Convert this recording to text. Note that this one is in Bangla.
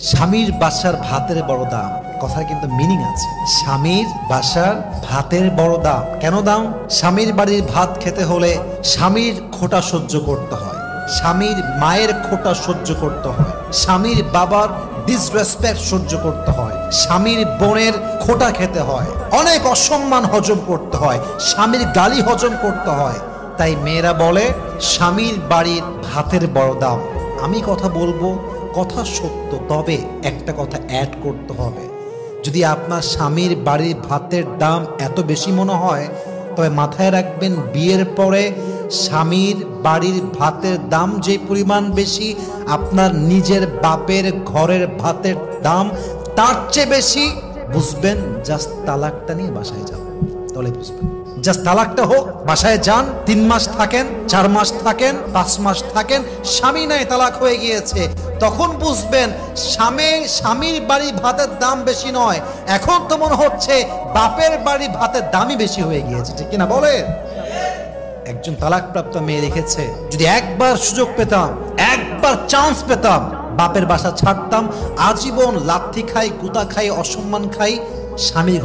স্বামীর বাসার ভাতের বড় দাম, কথার কিন্তু মিনিং আছে। স্বামীর বাসার ভাতের বড় দাম। কেন দাম? স্বামীর বাড়ির ভাত খেতে হলে স্বামীর খোঁটা সহ্য করতে হয়, স্বামীর মায়ের খোঁটা সহ্য করতে হয়, স্বামীর বাবার ডিসরেসপেক্ট সহ্য করতে হয়, স্বামীর বোনের খোঁটা খেতে হয়, অনেক অসম্মান হজম করতে হয়, স্বামীর গালি হজম করতে হয়। তাই মেয়েরা বলে স্বামীর বাড়ির ভাতের বড় দাম। আমি কথা বলবো, কথা সত্য, তবে একটা কথা অ্যাড করতে হবে। যদি আপনার স্বামীর বাড়ির ভাতের দাম এত বেশি মনে হয়, তবে মাথায় রাখবেন বিয়ের পরে স্বামীর বাড়ির ভাতের দাম যে পরিমাণ বেশি, আপনার নিজের বাপের ঘরের ভাতের দাম তার চেয়ে বেশি। বুঝবেন, জাস্ট তালাকটা নিয়ে বাসায় যান, তাহলে বুঝবেন। জাস্ট তালাকটা হোক, বাসায় যান, 3 মাস থাকেন, 4 মাস থাকেন, 5 মাস থাকেন, স্বামী নাই তালাক হয়ে গিয়েছে, তখন বুঝবেন স্বামীর বাড়ি ভাতের দাম বেশি নয়, এখন তো মনে হচ্ছে বাপের বাড়ি ভাতের দামই বেশি হয়ে গিয়েছে। ঠিক কিনা বলেন? একজন তালাকপ্রাপ্ত মেয়ে লিখেছে, যদি একবার সুযোগ পেতাম, একবার চান্স পেতাম, বাপের বাসা ছাড়তাম, আজীবন লাথি খাই, গুতা খাই, অসম্মান খাই, স্বামীর